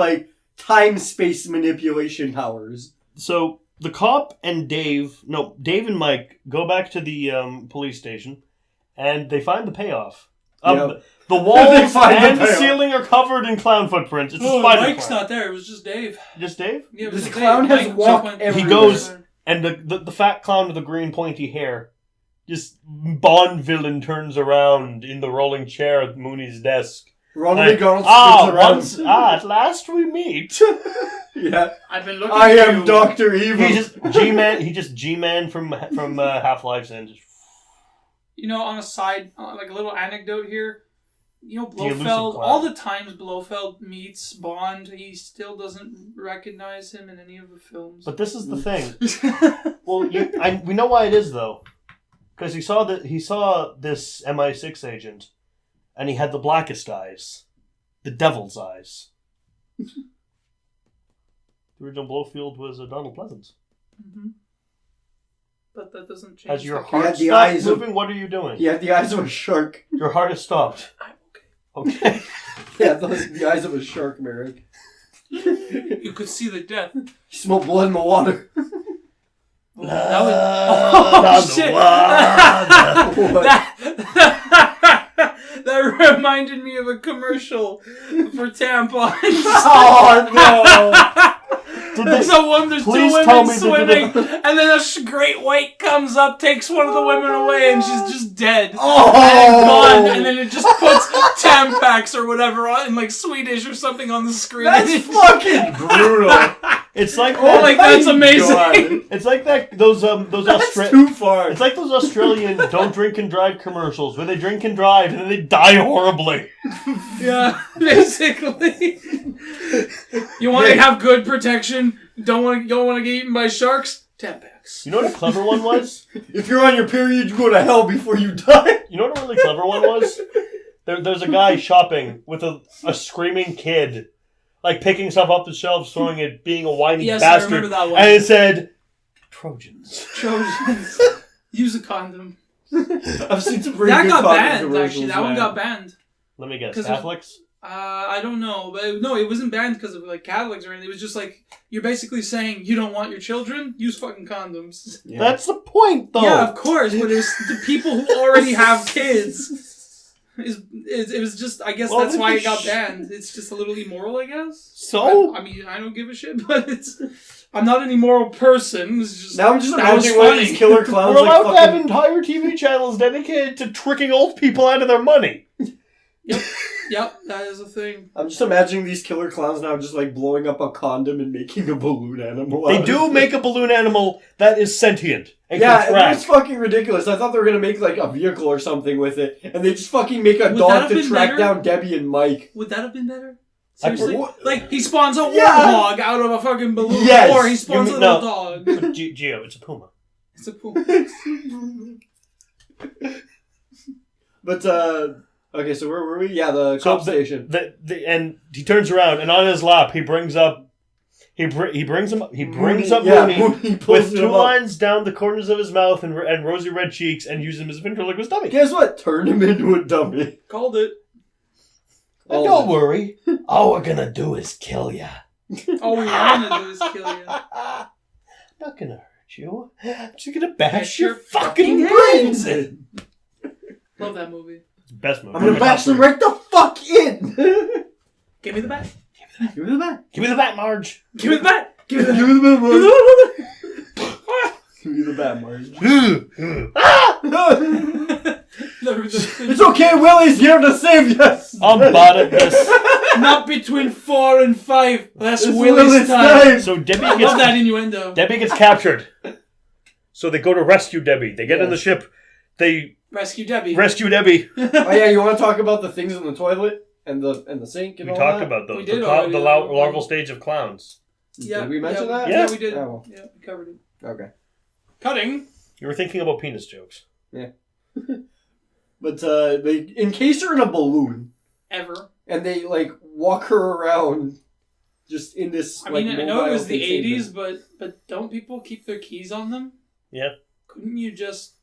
time-space manipulation powers. So the cop and Dave and Mike go back to the police station, and they find the payoff. Yep. The walls find the and the payoff. ceiling are covered in clown footprints. It's a Oh, spider Mike's clown. not there. It was just Dave. Just Dave? Yeah, it This was Dave. clown has Mike walked went- everywhere. He goes, and the fat clown with the green pointy hair, just Bond villain turns around in the rolling chair at Mooney's desk. Ronald Like, McDonald spins around. at last we meet. Yeah. I've been looking I at am you. Dr. Evil. He just G-Man from Half-Life and just... You know, on a side, like a little anecdote here. You know, elusive Blofeld, clown. all the times Blofeld meets Bond, he still doesn't recognize him in any of the films. But this is the thing. Well, we know why it is, though. Because he saw this MI6 agent, and he had the blackest eyes. The devil's eyes. The original Blofeld was Donald Pleasance. Mm-hmm. But that doesn't change. Has your the heart had the stopped eyes of- moving? What are you doing? He had the eyes of a shark. Your heart has stopped. I'm Okay. Yeah, the eyes of a shark, Merrick. okay. You could see the death. He smelled blood in the water. That was, oh, shit. reminded me of a commercial for tampons. Oh no! There's two please tell women me swimming, and then a great white comes up, takes one of the women away, and she's just dead. Oh! And gone, and then it just puts Tampax or whatever on, in like Swedish or something on the screen. That's fucking brutal. It's like that's amazing. God. It's like those That's too far. It's like those Australian don't drink and drive commercials where they drink and drive and then they die horribly. Yeah, basically. You want to have good protection? Don't want to get eaten by sharks? Tampax. You know what a clever one was? If you're on your period, you go to hell before you die. You know what a really clever one was? There's a guy shopping with a screaming kid, like picking stuff off the shelves, throwing it, being a whiny Yes, bastard. I remember that one. And it said, Trojans. Use a condom. I've seen some pretty That good got condom banned, commercials, actually. That one man. got banned. Let me guess, 'Cause Catholics? I don't know. But no, it wasn't banned because of like Catholics or anything. It was just like, you're basically saying you don't want your children? Use fucking condoms. Yeah. That's the point, though. Yeah, of course, but it's the people who already have kids. It was just, I guess Well, that's why if it got banned. It's just a little immoral, I guess. So? I mean, I don't give a shit, but I'm not an immoral person. It's just, Now I'm just that was imagining one of these funny. killer clowns We're like allowed to have fucking... entire TV channels dedicated to tricking old people out of their money. Yep, that is a thing. I'm just imagining these killer clowns now just like blowing up a condom and making a balloon animal. They out do of it. make a balloon animal that is sentient and Yeah, can it track. was fucking ridiculous. I thought they were gonna make like a vehicle or something with it, and they just fucking make a Would that dog have to been track better? down Debbie and Mike. Would that have been better? I- Seriously? what- Like, he spawns a Yeah. warthog out of a fucking balloon, Yes. or he spawns a You little mean- dog. But Gio, it's a puma. It's a pool. But okay, so where were we? Yeah, the So cop station. And he turns around and on his lap he brings up he brings up Yeah, Mooney Mooney pulls with him two up. lines down the corners of his mouth and rosy red cheeks and uses him as a ventriloquist dummy. Guess what? Turned him into a dummy. Called it. And don't worry, all we're gonna do is kill ya. All we want to do is kill you. Not gonna hurt you. I'm just gonna bash your your fucking fucking brains in. Love that movie. Best movie. I'm gonna bash them right the fuck in. Give me the bat. Give me the bat. Give me the bat, Marge. Give me the bat. Give me the Give bat. me the bat, Marge. Give me the bat, Marge. It's okay, Willie's here to save us. I'm bad at this. Not between 4 and 5. That's It's Willie's Willie's time. time. So Debbie I love gets that innuendo. Debbie gets captured. So they go to rescue Debbie. They get in the ship. They Rescue Debbie. rescue Debbie. Oh yeah, you want to talk about the things in the toilet and the sink and We all talked that? about those. We did the already. larval stage of clowns. Yeah, Did we mention that? Yeah, we did. Oh, well. Yeah, we covered it. Okay. Cutting. You were thinking about penis jokes. But they encase her in a balloon Ever. and they like walk her around just in this. I mean, like, I know it mobile was the containment. 80s, but don't people keep their keys on them? Yeah. Couldn't you just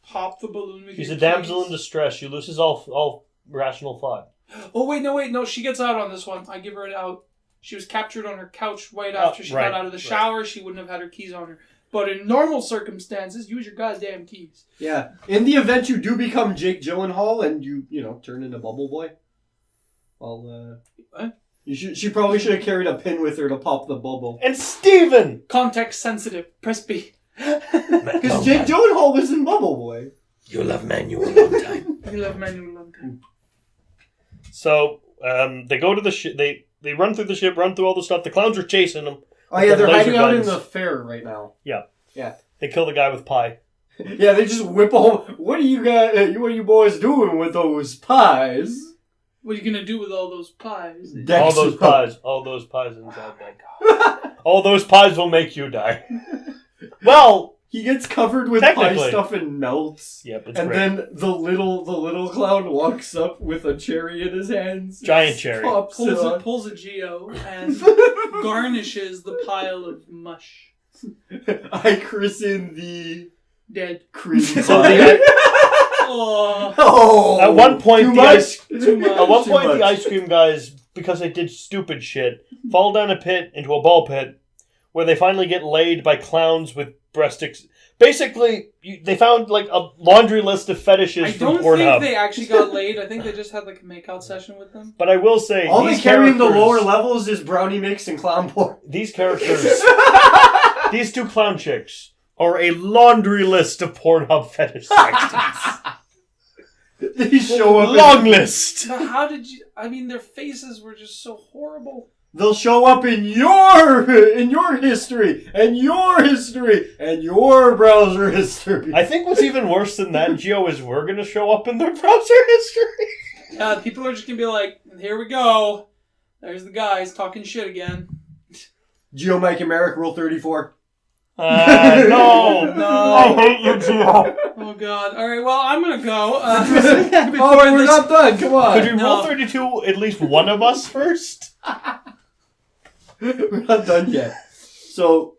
pop the balloon with She's your a damsel keys? in distress. She loses all rational thought. Oh, wait, no. She gets out on this one. I give her an out. She was captured on her couch right after she right, got out of the shower. She wouldn't have had her keys on her. But in normal circumstances, use your goddamn keys. Yeah. In the event you do become Jake Gyllenhaal and you turn into Bubble Boy, well, What? she probably should have carried a pin with her to pop the bubble. And Steven! Context sensitive. Press B. Because Jake Gyllenhaal was in Bubble Boy. You love Manuel a long time. You love Manuel long time. So, they go to the ship. They run through the ship, run through all the stuff. The clowns are chasing them. Oh yeah, they're Laser hiding out in guns. the fair right now. Yeah. Yeah. They kill the guy with pie. Yeah, they just whip home. What are you guys? What are you boys doing with those pies? What are you gonna do with all those pies? All those pies. All those pies inside that. All those pies will make you die. Well, He gets covered with pie Technically. stuff and melts. yep, it's And great. then the little clown walks up with a cherry in his hands. Giant cherry. Pops it on. Pulls a Geo and garnishes the pile of mush. I christen the Dead. cream pie. So the, Oh. oh, at one point, too the much. ice- Too much. at one Too point, much. the ice cream guys, because they did stupid shit, fall down a pit into a ball pit, where they finally get laid by clowns with Basically, they found like a laundry list of fetishes I from don't Pornhub. think they actually got laid. I think they just had like a makeout session with them. But I will say, all they these carry in the characters- lower levels is brownie mix and clown porn. These characters, these two clown chicks, are a laundry list of Pornhub fetish sections. They show up. Long list. But how did you? I mean, their faces were just so horrible. They'll show up in your history and your history and your browser history. I think what's even worse than that, Gio, is we're gonna show up in their browser history. People are just gonna be like, "Here we go. There's the guys talking shit again." Geo, Mike, and Merrick, Rule 34. No. I hate you, Gio. Oh God! All right, well, I'm gonna go. We're not done. Come on. Could you roll 32 at least one of us first? We're not done yet. So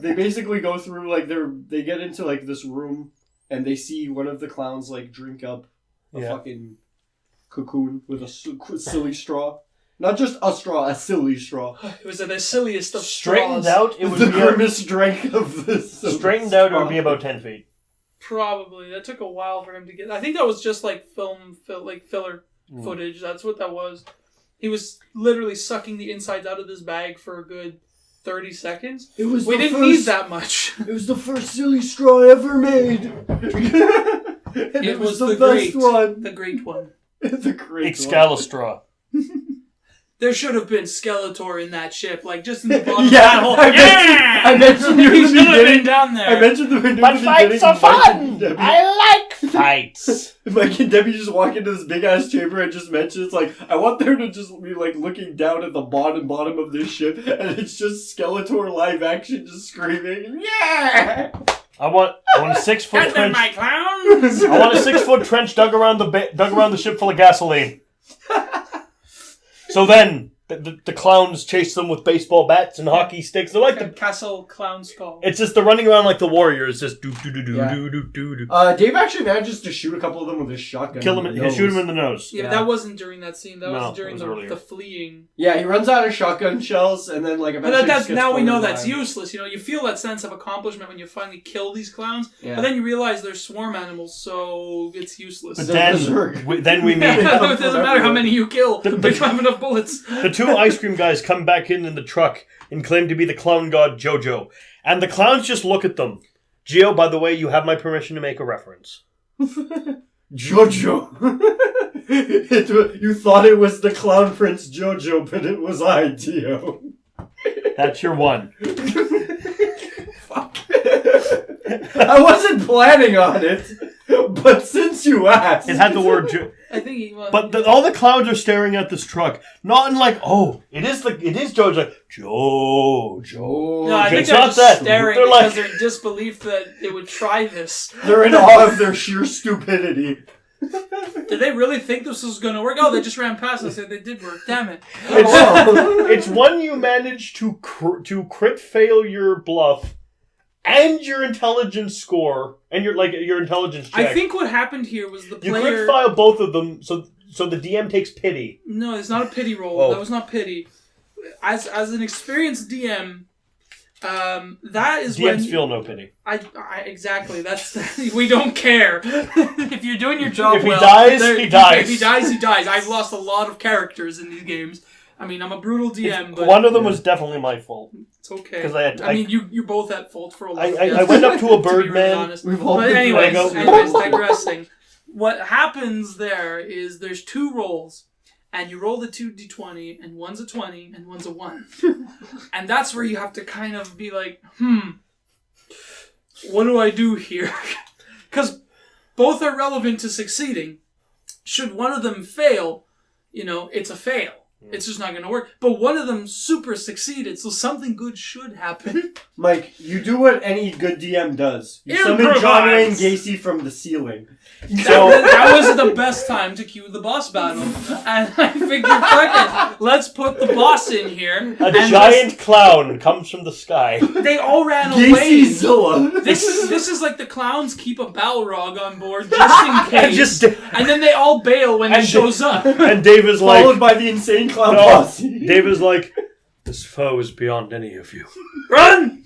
they basically go through like they get into like this room and they see one of the clowns like drink up a fucking cocoon with a silly straw. Not just a straw, a silly straw. It was the silliest of Straightened straws. out, it would The be grimmest drink of this. straightened out. It would be about 10 feet. Probably that took a while for him to get. I think that was just like filler footage. That's what that was. He was literally sucking the insides out of this bag for a good 30 seconds. We didn't need that much. It was the first silly straw ever made. it was the best one. The great one. The great Excalistraw. There should have been Skeletor in that ship, like just in the bottom of Yeah, that hole. I mentioned you He in the should have beginning. been down there. I mentioned the beginning. But fights are fun! I like fights! Mike and Debbie just walk into this big ass chamber and just mention it's like, I want there to just be like looking down at the bottom of this ship and it's just Skeletor live action just screaming, yeah! I want a 6-foot Get them, trench. my clowns! I want a 6-foot trench dug around the ship full of gasoline. So then, the clowns chase them with baseball bats and hockey sticks. They're like the Castle Clown Skull. It's just they're running around like the Warriors, just do. Dave actually manages to shoot a couple of them with his shotgun. Kill him. He shoot him in the nose. Yeah, but that wasn't during that scene. That was during that was earlier. the fleeing. Yeah, he runs out of shotgun shells and then like eventually. But just gets now we know forward that's line. useless. You know, you feel that sense of accomplishment when you finally kill these clowns. Yeah. But then you realize they're swarm animals, so it's useless. But then we meet. It doesn't matter how many you kill. They don't have enough bullets. The two ice cream guys come back in the truck and claim to be the clown god Jojo. And the clowns just look at them. Gio, by the way, you have my permission to make a reference. Jojo. You thought it was the Clown Prince Jojo, but it was I, Dio. That's your one. Fuck. I wasn't planning on it, but since you asked. It had the word I think he was. But all the clowns are staring at this truck. Not in like, oh, it is Jojo. Like, Jojo. No, I think It's they're not just that. staring They're because like- they're in disbelief that it would try this. They're in awe of their sheer stupidity. Did they really think this was going to work? Oh, they just ran past us and they did work. Damn it. It's one you manage to crit fail your bluff and your intelligence score and your intelligence check. I think what happened here was the You player... crit file both of them, so the DM takes pity. No, it's not a pity roll. Oh. That was not pity. As an experienced DM, that is when... DMs feel no pity. Exactly. That's we don't care. If you're doing your job If he well... dies, he dies. If he dies, he dies. I've lost a lot of characters in these games. I mean, I'm a brutal DM, but... One of them was definitely my fault. It's okay. 'Cause I mean, you both at fault for a lot of I went up to a bird man. We've all But been anyways, playing. digressing. What happens there is there's two rolls, and you roll the 2d20, and one's a 20, and one's a 1. And that's where you have to kind of be like, what do I do here? Because both are relevant to succeeding. Should one of them fail, it's a fail. It's just not going to work. But one of them super succeeded, so something good should happen. Mike, you do what any good DM does. You summon John Wayne Gacy from the ceiling. That was the best time to cue the boss battle. And I figured, fuck it, let's put the boss in here. A giant clown comes from the sky. They all ran away. Gacyzilla. This is like the clowns keep a Balrog on board just in case. And And then they all bail when he shows up. And Dave is like... Followed by the insane clown posse. Dave is like, this foe is beyond any of you. Run!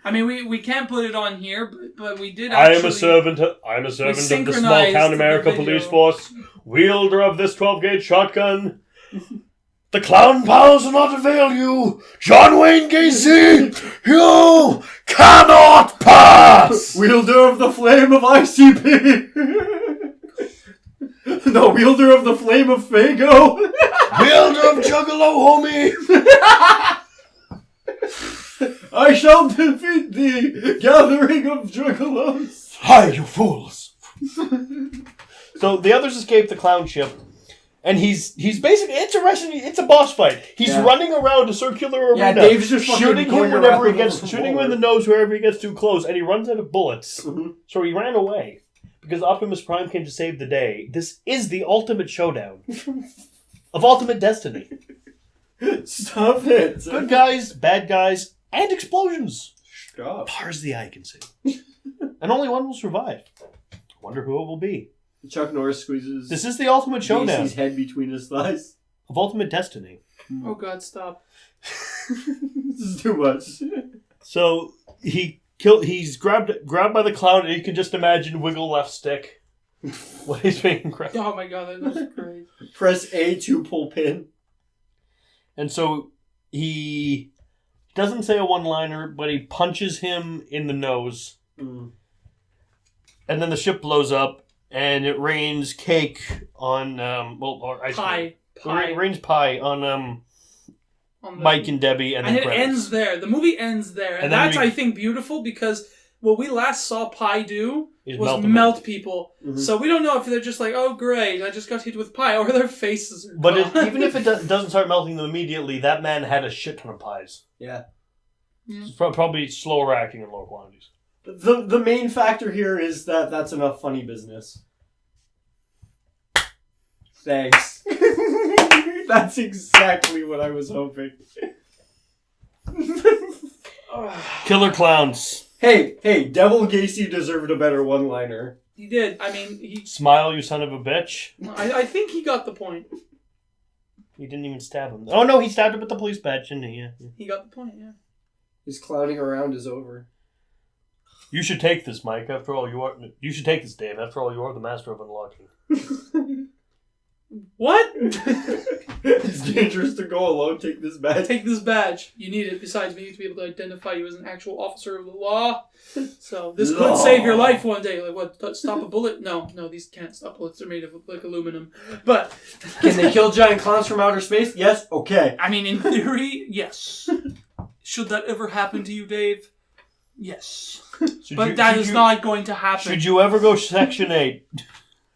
I mean, we can't put it on here, but we did I actually... am a servant of the small synchronized town the America video. police force, wielder of this 12-gauge shotgun. The clown powers will not avail you! John Wayne Gacy! You cannot pass! Wielder of the flame of ICP! The wielder of the flame of Fago! Wielder of Juggalo, homie! I shall defeat the gathering of juggalos! Hi, you fools! So the others escape the clown ship, and he's basically, it's a boss fight. He's running around a circular arena, Dave's just shooting going him whenever he around gets, with a shooting him in bullet. the nose wherever he gets too close, and he runs out of bullets. Mm-hmm. So he ran away because Optimus Prime came to save the day. This is the ultimate showdown of ultimate destiny. Stop it! Good guys, bad guys, and explosions. Stop. Far as the eye can see. And only one will survive. Wonder who it will be. Chuck Norris squeezes This is the ultimate showdown Gacy's head between his thighs. of ultimate destiny. Oh God, stop. This is too much. So he's grabbed by the clown, and you can just imagine wiggle left stick when he's being grabbed. Oh my God, that was great. Press A to pull pin. And so he doesn't say a one-liner, but he punches him in the nose. Mm. And then the ship blows up, and it rains cake on or ice cream. Pie. It rains pie on On the- Mike and Debbie, and then it credits. ends there. The movie ends there. And then that's, I think, beautiful because what we last saw Pie do Is was melt them. melt people. Mhm. So we don't know if they're just like, oh, great, I just got hit with pie, or their faces are But gone. even if it doesn't start melting them immediately, that man had a shit ton of pies. Yeah. It's probably slower acting in low quantities. The main factor here is that that's enough funny business. Thanks. That's exactly what I was hoping. Killer clowns. Hey, Devil Gacy deserved a better one-liner. He did. I mean, Smile, you son of a bitch. I think he got the point. He didn't even stab him. Oh no, he stabbed him with the police badge, didn't he? Yeah. He got the point, yeah. His clowning around is over. You should take this, Mike. After all, you should take this, Dave. After all, you are the master of unlocking. What? It's dangerous to go alone. Take this badge. Take this badge. You need it besides me to be able to identify you as an actual officer of the law. So this Law. could save your life one day. Like what? Stop a bullet? No, these can't stop bullets. They're made of like aluminum. But Can they kill giant clowns from outer space? Yes. Okay. I mean, in theory, yes. Should that ever happen to you, Dave? Yes. But that is not going to happen. Should you ever go Section 8?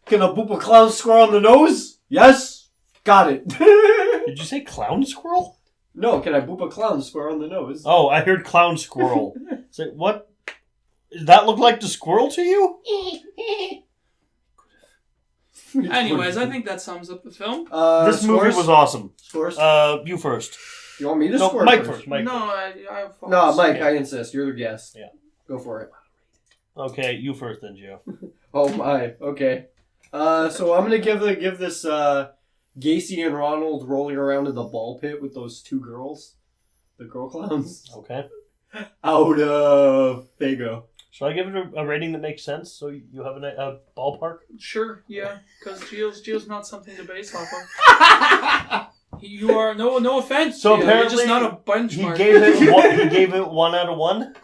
Can I boop a clown squirrel on the nose? Yes. Got it. Did you say clown squirrel? No, can I boop a clown squirrel on the nose? Oh, I heard clown squirrel. It's like, what? Does that look like the squirrel to you? Anyways, I think that sums up the film. This movie was awesome. Scores? You first. You want me to No, score Mike first. Mike No, first. No, Mike, I insist. You're the guest. Yeah. Go for it. Okay, you first then, Gio. Oh my, okay. So I'm gonna give this Gacy and Ronald rolling around in the ball pit with those two girls, the girl clowns, Okay. out of Fago. Should I give it a rating that makes sense so you have a ballpark? Sure, yeah, because Gio's not something to base off of. You are no offense. So Gio, apparently you're just not a He benchmark. gave it 1 out of 1?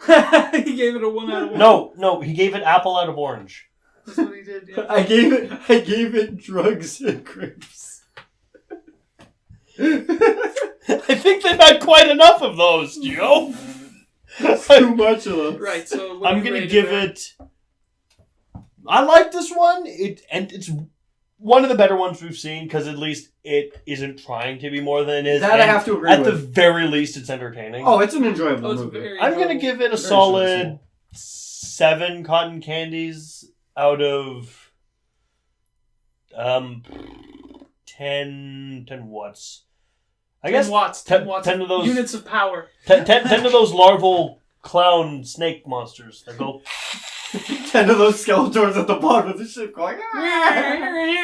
He gave it a 1 out of 1. No, he gave it apple out of orange. That's what he did. Yeah. I gave it drugs and grapes. I think they've had quite enough of those, Gio. Too much of them. Right. So what I'm do you gonna rate give there? it. I like this one. It's one of the better ones we've seen because at least it isn't trying to be more than it is. That I have to agree At with. the very least, it's entertaining. Oh, it's an enjoyable It's movie. very I'm gonna enjoyable. give it a Very solid serviceable. 7 cotton candies out of 10 watts. I 10 guess watts. 10 watts. 10 of those units of power. 10 of those larval clown snake monsters that go. 10 of those Skeletors at the bottom of the ship going, "Ah!"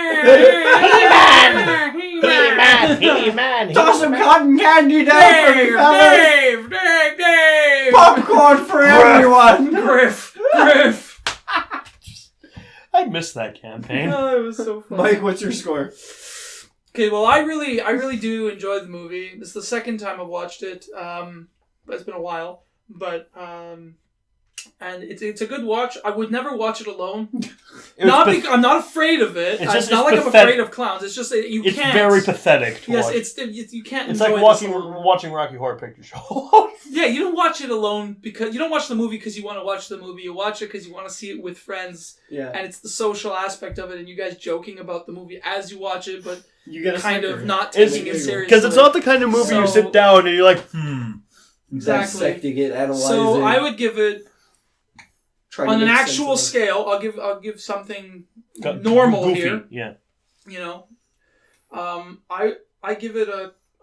He-Man. Toss some cotton candy down for me, fellas. Dave! Popcorn for everyone. Griff! I missed that campaign. Oh, it was so fun. Mike, what's your score? Okay, well, I really do enjoy the movie. It's the second time I've watched it. But it's been a while. But and it's a good watch. I would never watch it alone. I'm not afraid of it. It's not like I'm afraid of clowns. It's just you can't. It's very pathetic to watch. Yes, you can't. It's enjoy like watching Rocky Horror Picture Show. Yeah, you don't watch it alone because you don't watch the movie because you want to watch the movie. You watch it because you want to see it with friends. Yeah. And it's the social aspect of it, and you guys joking about the movie as you watch it, but you get kind of not taking it seriously. Because it's not the kind of movie you sit down and you're like, Exactly. Dissecting it, analyzing. So I would give it on an actual scale. I'll give something normal goofy. here. Yeah. You know, I give it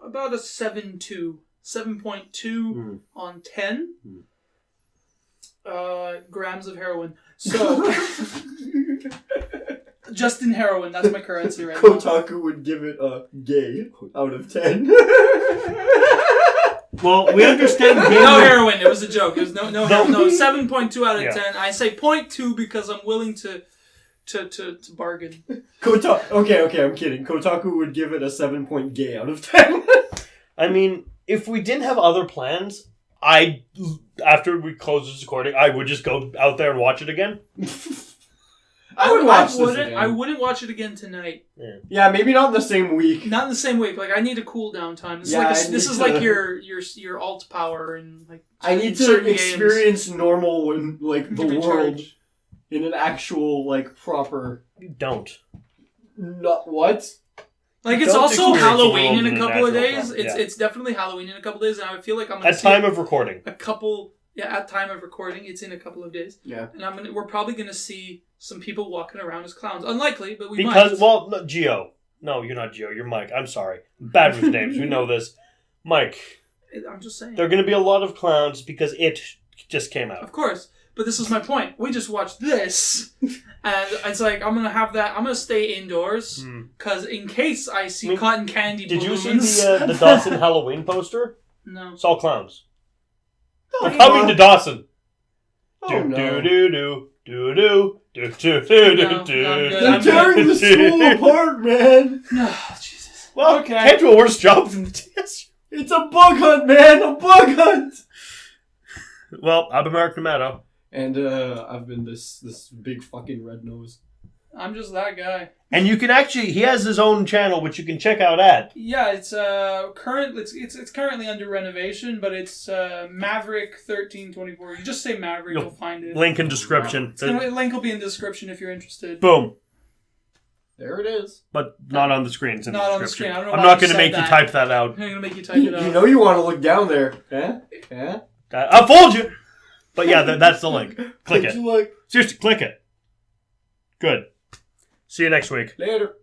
about a 7.2 on 10 grams of heroin. So just in heroin, that's my currency right now. Kotaku would give it a gay out of 10. Well, we understand. No heroin. It was a joke. It was no 7.2 out of 10. I say 0.2 because I'm willing to bargain. Okay, I'm kidding. Kotaku would give it a 7 gay out of 10. I mean, if we didn't have other plans, after we close this recording, I would just go out there and watch it again. I would watch this again. I wouldn't watch it again tonight. Yeah, maybe not in the same week. Not in the same week. Like I need a cool down time. This is like your alt power and like. I need to experience normal in like the world in an actual like proper. You don't. Not what? Like it's Don't also experience the Halloween world in a couple of days. proper. It's definitely Halloween in a couple of days, and I feel like I'm gonna At time of recording. a couple. Yeah, at time of recording, it's in a couple of days. Yeah, and we're probably gonna see some people walking around as clowns. Unlikely, but we might. Because, well, no, Gio. No, you're not Gio. You're Mike. I'm sorry. I'm bad with names. We know this. Mike. I'm just saying. There are going to be a lot of clowns because it just came out. Of course. But this is my point. We just watched this. And it's like, I'm going to have that. I'm going to stay indoors. Because in case I see cotton candy Did balloons. you see the Dawson Halloween poster? No. It's all clowns. Oh, They're coming to Dawson. Oh, no. Do. No, I'm good. They're tearing the school apart, man. No, Jesus. Well, okay. Can't do a worse job than the TSU. It's a bug hunt, man. A bug hunt. Well, I'm American Tomato. And I've been this big fucking red nose. I'm just that guy. And you can actually, he has his own channel, which you can check out at. Yeah, it's currently under renovation, but it's Maverick 1324. You just say Maverick, you'll find it. Link in description. Link will be in the description if you're interested. Boom. There it is. But not on the screen. It's in Not the on the description. screen. I don't know I'm why not you going to said make that. you type that out. I'm going to make you type it out. You know you want to look down there. Yeah? I fooled you! But yeah, that's the link. Click it. What'd you like? Seriously, click it. Good. See you next week. Later.